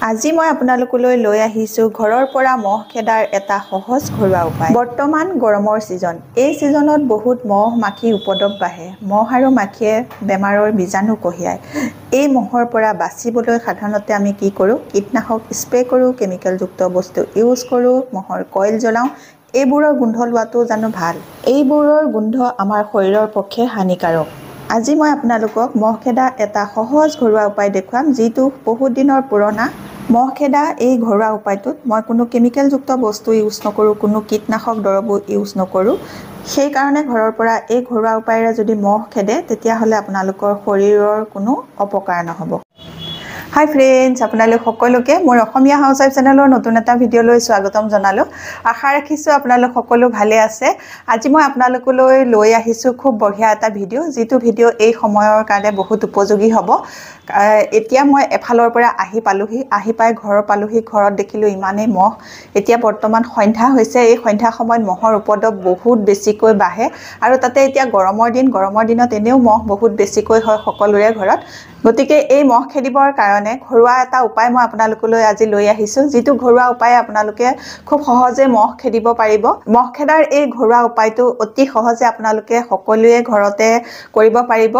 আজি মই আপোনালোকলৈ লৈ আহিছো ঘৰৰ পৰা মহ খেদাৰ এটা সহজ ঘৰুৱা উপায়। বৰ্তমান গৰমৰ সিজন। এই সিজনত বহুত মহ মাখি উপদ্ৰৱ বাঢ়ে। মহ আৰু মাখিয়ে বেমাৰৰ বীজাণু কঢ়িয়ায়। এই মহৰ পৰা বাচিবলৈ সাধাৰণতে আমি কি কৰোঁ? কীটনাশক স্প্ৰে কৰোঁ, কেমিকেলযুক্ত বস্তু ইউজ কৰোঁ, মহৰ কইল জ্বলাওঁ। এইবোৰৰ গোন্ধ লোৱাটো জানো ভাল? এইবোৰৰ গোন্ধ আমাৰ শৰীৰৰ পক্ষে হানিকাৰক। আজি মই আপোনালোকক মহ খেদা এটা সহজ ঘৰুৱা উপায় দেখুৱাম, যিটো বহুত দিনৰ পুৰণা। মহ খেদা এই ঘৰুৱা উপায়টোত মই কোনো কেমিকেলযুক্ত বস্তু ইউজ নকৰোঁ, কোনো কীটনাশক দৰৱো ইউজ নকৰোঁ। সেইকাৰণে ঘৰৰ পৰা এই ঘৰুৱা উপায়েৰে যদি মহ খেদে, তেতিয়াহ'লে আপোনালোকৰ শৰীৰৰ কোনো অপকাৰ নহ'ব। হাই ফ্ৰেণ্ডছ, আপোনালোক সকলোকে মোৰ অসমীয়া হাউচৱাইফ চেনেলৰ নতুন এটা ভিডিঅ'লৈ স্বাগতম জনালোঁ। আশা ৰাখিছোঁ আপোনালোক সকলো ভালে আছে। আজি মই আপোনালোকলৈ লৈ আহিছোঁ খুব বঢ়িয়া এটা ভিডিঅ', যিটো ভিডিঅ' এই সময়ৰ কাৰণে বহুত উপযোগী হ'ব। এতিয়া মই এফালৰ পৰা আহি পাই ঘৰ পালোহি। ঘৰত দেখিলোঁ ইমানেই মহ। এতিয়া বৰ্তমান সন্ধ্যা হৈছে। এই সন্ধ্যা সময়ত মহৰ উপদ্ৰৱ বহুত বেছিকৈ বাঢ়ে আৰু তাতে এতিয়া গৰমৰ দিনত এনেও মহ বহুত বেছিকৈ হয় সকলোৰে ঘৰত। গতিকে এই মহ খেদিবৰ কাৰণে ঘৰুৱা এটা উপায় মই আপোনালোকলৈ আজি লৈ আহিছোঁ, যিটো ঘৰুৱা উপায়ে আপোনালোকে খুব সহজে মহ খেদিব পাৰিব। মহ খেদাৰ এই ঘৰুৱা উপায়টো অতি সহজে আপোনালোকে সকলোৱে ঘৰতে কৰিব পাৰিব।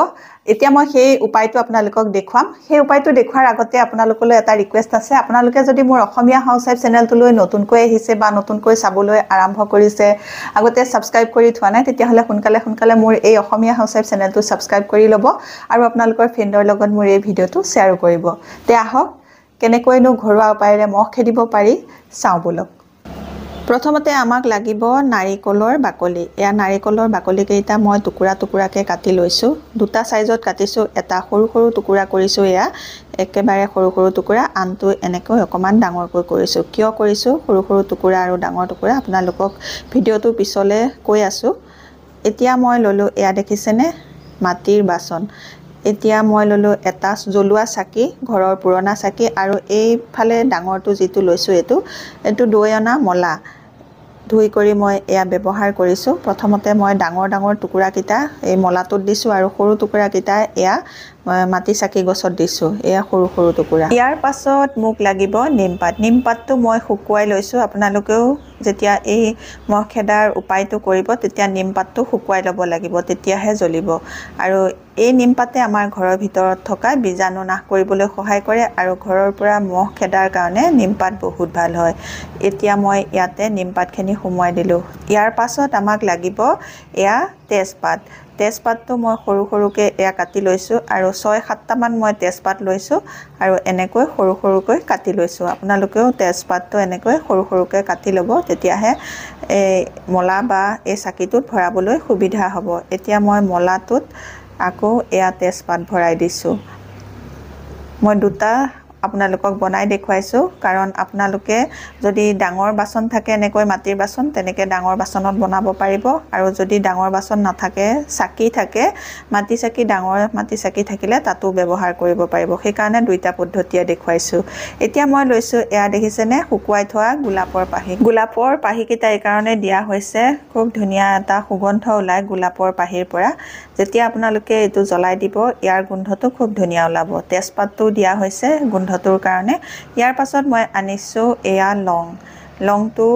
এতিয়া মই সেই উপায়টো আপোনালোকক দেখুৱাম। সেই উপায়টো দেখুৱাৰ আগতে আপোনালোকলৈ এটা ৰিকুৱেষ্ট আছে। আপোনালোকে যদি মোৰ অসমীয়া হাউচৱাইফ চেনেলটোলৈ নতুনকৈ আহিছে বা নতুনকৈ চাবলৈ আৰম্ভ কৰিছে, আগতে ছাবস্ক্ৰাইব কৰি থোৱা নাই, তেতিয়াহ'লে সোনকালে মোৰ এই অসমীয়া হাউচৱাইফ চেনেলটো ছাবস্ক্ৰাইব কৰি ল'ব আৰু আপোনালোকৰ ফ্ৰেণ্ডৰ লগত মোৰ এই ভিডিঅ'টো শ্বেয়াৰো কৰিব। তে আহক, কেনেকৈনো ঘৰুৱা উপায়েৰে মহ খেদিব পাৰি চাওঁ ব'লক। প্ৰথমতে আমাক লাগিব নাৰিকলৰ বাকলি। এয়া নাৰিকলৰ বাকলিকেইটা মই টুকুৰাকৈ কাটি লৈছোঁ। দুটা চাইজত কাটিছোঁ। এটা সৰু সৰু টুকুৰা কৰিছোঁ, এয়া একেবাৰে সৰু সৰু টুকুৰা। আনটো এনেকৈ অকণমান ডাঙৰকৈ কৰিছোঁ। কিয় কৰিছোঁ সৰু সৰু টুকুৰা আৰু ডাঙৰ টুকুৰা, আপোনালোকক ভিডিঅ'টো পিছলৈ কৈ আছোঁ। এতিয়া মই ল'লোঁ, এয়া দেখিছেনে, মাটিৰ বাচন। এতিয়া মই ল'লোঁ এটা জ্বলোৱা চাকি, ঘৰৰ পুৰণা চাকি, আৰু এইফালে ডাঙৰটো যিটো লৈছোঁ এইটো দৈ অনা মলা। ধুই কৰি মই এয়া ব্যৱহাৰ কৰিছোঁ। প্ৰথমতে মই ডাঙৰ টুকুৰাকেইটা এই মলাটোত দিছোঁ আৰু সৰু টুকুৰাকেইটা এয়া মাটি চাকি গছত দিছোঁ। এয়া সৰু সৰু টুকুৰা। ইয়াৰ পাছত মোক লাগিব নিমপাত। নিমপাতটো মই শুকুৱাই লৈছোঁ। আপোনালোকেও যেতিয়া এই মহ খেদাৰ উপায়টো কৰিব, তেতিয়া নিমপাতটো শুকুৱাই ল'ব লাগিব, তেতিয়াহে জ্বলিব। আৰু এই নিমপাতে আমাৰ ঘৰৰ ভিতৰত থকা বীজাণু নাশ কৰিবলৈ সহায় কৰে আৰু ঘৰৰ পৰা মহ খেদাৰ কাৰণে নিমপাত বহুত ভাল হয়। এতিয়া মই ইয়াতে নিমপাতখিনি সুমুৱাই দিলোঁ। ইয়াৰ পাছত আমাক লাগিব এয়া তেজপাত। তেজপাতটো মই সৰু সৰুকৈ এয়া কাটি লৈছোঁ আৰু 6-7টামান মই তেজপাত লৈছোঁ আৰু এনেকৈ সৰু সৰুকৈ কাটি লৈছোঁ। আপোনালোকেও তেজপাতটো এনেকৈ সৰু সৰুকৈ কাটি ল'ব, তেতিয়াহে এই মলা বা এই চাকিটোত ভৰাবলৈ সুবিধা হ'ব। এতিয়া মই মলাটোত আকৌ এয়া তেজপাত ভৰাই দিছোঁ। মই দুটা আপোনালোকক বনাই দেখুৱাইছোঁ, কাৰণ আপোনালোকে যদি ডাঙৰ বাচন থাকে, এনেকৈ মাটিৰ বাচন, তেনেকৈ ডাঙৰ বাচনত বনাব পাৰিব। আৰু যদি ডাঙৰ বাচন নাথাকে, চাকি থাকে, ডাঙৰ মাটি চাকি থাকিলে তাতো ব্যৱহাৰ কৰিব পাৰিব। সেইকাৰণে দুইটা পদ্ধতিয়ে দেখুৱাইছোঁ। এতিয়া মই লৈছোঁ, এয়া দেখিছেনে, শুকুৱাই থোৱা গোলাপৰ পাহি। গোলাপৰ পাহিকেইটা এইকাৰণে দিয়া হৈছে, খুব ধুনীয়া এটা সুগন্ধ ওলায় গোলাপৰ পাহিৰ পৰা। যেতিয়া আপোনালোকে এইটো জ্বলাই দিব, ইয়াৰ গোন্ধটো খুব ধুনীয়া ওলাব। তেজপাতটো দিয়া হৈছে গোন্ধটোৰ কাৰণে। ইয়াৰ পাছত মই আনিছোঁ এয়া লংটো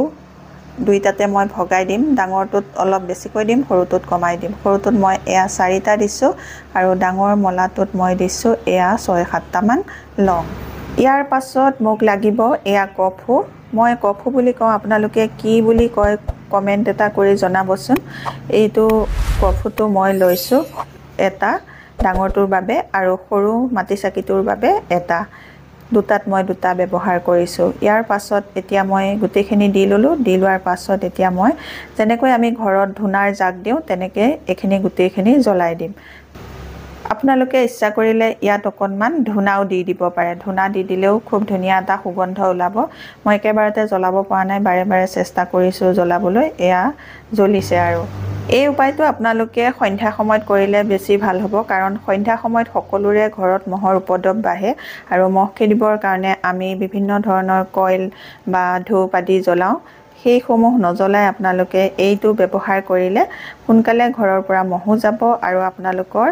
দুইটাতে মই ভগাই দিম। ডাঙৰটোত অলপ বেছিকৈ দিম, সৰুটোত কমাই দিম। সৰুটোত মই এয়া 4টা দিছোঁ আৰু ডাঙৰ মলাটোত মই দিছোঁ এয়া 6-7টামান লং। ইয়াৰ পাছত মোক লাগিব এয়া কফু। মই কফু বুলি কওঁ, আপোনালোকে কি বুলি কয় কমেণ্ট এটা কৰি জনাবচোন। এইটো কফুটো মই লৈছোঁ এটা, ডাঙৰটোৰ বাবে, আৰু সৰু মাটি চাকিটোৰ বাবে এটা। দুটাত মই দুটা ব্যৱহাৰ কৰিছোঁ। ইয়াৰ পাছত এতিয়া মই গোটেইখিনি দি ল'লোঁ। দি লোৱাৰ পাছত এতিয়া মই যেনেকৈ আমি ঘৰত ধূনাৰ জাক দিওঁ, তেনেকৈ এইখিনি গোটেইখিনি জ্বলাই দিম। আপোনালোকে ইচ্ছা কৰিলে ইয়াত অকণমান ধূনাও দি দিব পাৰে। ধূনা দি দিলেও খুব ধুনীয়া এটা সুগন্ধ ওলাব। মই একেবাৰতে জ্বলাব পৰা নাই, বাৰে বাৰে চেষ্টা কৰিছোঁ জ্বলাবলৈ। এয়া জ্বলিছে। আৰু এই উপায়টো আপোনালোকে সন্ধ্যা সময়ত কৰিলে বেছি ভাল হ'ব, কাৰণ সন্ধ্যা সময়ত সকলোৰে ঘৰত মহৰ উপদ্ৰৱ বাঢ়ে আৰু মহ খেদিবৰ কাৰণে আমি বিভিন্ন ধৰণৰ কইল বা ধূপ আদি জ্বলাওঁ। সেইসমূহ নজ্বলাই আপোনালোকে এইটো ব্যৱহাৰ কৰিলে সোনকালে ঘৰৰ পৰা মহো যাব আৰু আপোনালোকৰ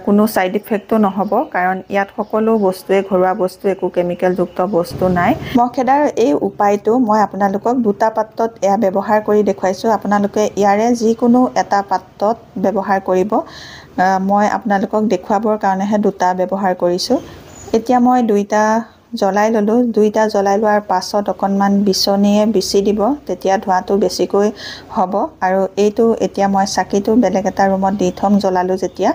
কোনো সাইড ইফেক্টটো নহব কাৰণ ইয়াত সকলো বস্তুৱে ঘৰুৱা বস্তু একো কেমিকেল যুক্ত বস্তু নাই মহ খেদাৰ এই উপায়টো মই আপোনালোকক দুটা পাত্ৰত এয়া ব্যৱহাৰ কৰি দেখুৱাইছো আপোনালোকে ইয়াৰে যিকোনো এটা পাত্ৰত ব্যৱহাৰ কৰিব মই আপোনালোকক দেখুৱাবৰ কাৰণেহে দুটা ব্যৱহাৰ কৰিছো এতিয়া মই দুইটা জ্বলাই ললো দুইটা জ্বলাই লোৱাৰ পাছত অকনমান বিচনীয়ে বিচি দিব তেতিয়া ধোৱাটো বেছিকৈ হ'ব আৰু এইটো এতিয়া মই চাকিটো বেলেগ এটা ৰুমত দি থম জ্বলালো যেতিয়া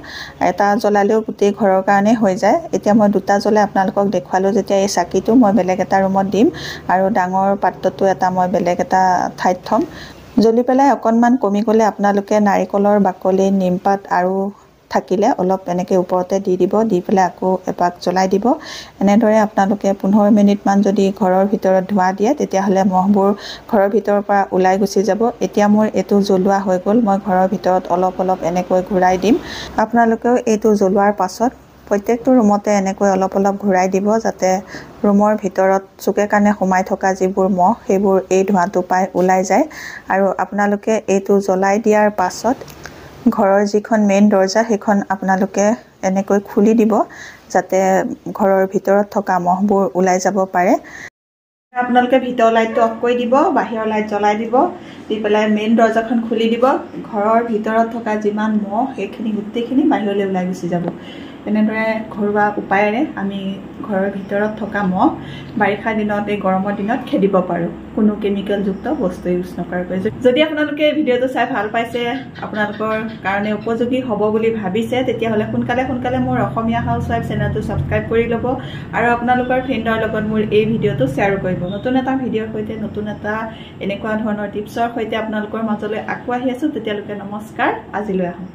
এটা জ্বলালেও গোটেই ঘৰৰ কাৰণে হৈ যায় এতিয়া মই দুটা জ্বলাই আপোনালোকক দেখুৱালো যেতিয়া এই চাকিটো মই বেলেগ এটা ৰুমত দিম আৰু ডাঙৰ পাত্ৰটো এটা মই বেলেগ এটা ঠাইত থম জ্বলি পেলাই অকনমান কমি গলে আপোনালোকে নাৰিকলৰ বাকলি নিমপাত আৰু থাকিলে অলপ এনেকৈ ওপৰতে দি দিব দি পেলাই আকৌ এপাক জ্বলাই দিব এনেদৰে আপোনালোকে 15 মিনিট মান যদি ঘৰৰ ভিতৰত ধোৱা দিয়ে তেতিয়া হলে মহবোৰ ঘৰৰ ভিতৰৰ পৰা ওলাই গুচি যাব এতিয়া মোৰ এটো জ্বলোৱা হৈ গল মই ঘৰৰ ভিতৰত অলপ অলপ এনেকৈ ঘূৰাই দিম আপোনালোকেও এটো জ্বলোৱাৰ পাছত প্ৰত্যেকটো ৰুমতে এনেকৈ অলপ অলপ ঘূৰাই দিব যাতে ৰুমৰ ভিতৰত চুকে কানে সোমাই থকা যিবোৰ মহ সেইবোৰ এই ধোঁৱাটো পাই ওলাই যায় আৰু আপোনালোকে এটো জ্বলাই দিয়াৰ পাছত ঘৰৰ যিখন মেইন দৰজা সেইখন আপোনালোকে এনেকৈ খুলি দিব যাতে ঘৰৰ ভিতৰত থকা মহবোৰ ওলাই যাব পাৰে আপোনালোকে ভিতৰৰ লাইটটো অফ কৰি দিব বাহিৰৰ লাইট জ্বলাই দিব দি পেলাই মেইন দৰজাখন খুলি দিব ঘৰৰ ভিতৰত থকা যিমান মহ সেইখিনি গোটেইখিনি বাহিৰলৈ ওলাই গুচি যাব এনেদৰে ঘৰুৱা উপায়েৰে আমি ঘৰৰ ভিতৰত থকা মহ বাৰিষা দিনত এই গৰমৰ দিনত খেদিব পাৰো কোনো কেমিকেল যুক্ত বস্তু ইউজ নকৰাকৈ যদি আপোনালোকে ভিডিওটো চাই ভাল পাইছে আপোনালোকৰ কাৰণে উপযোগী হ'ব বুলি ভাবিছে তেতিয়া হলে সোনকালে মোৰ অসমীয়া হাউসৱাইফ চেনেলটো সাবস্ক্ৰাইব কৰি ল'ব আৰু আপোনালোকৰ ফ্ৰেণ্ডৰ লগত মোৰ এই ভিডিওটো শেয়াৰ কৰিব নতুন এটা ভিডিওৰ সৈতে নতুন এটা এনেকুৱা ধৰণৰ টিপছৰ সৈতে আপোনালোকৰ মাজলৈ আকৌ আহি আছো তেতিয়ালৈকে নমস্কাৰ আজিলৈ আহোঁ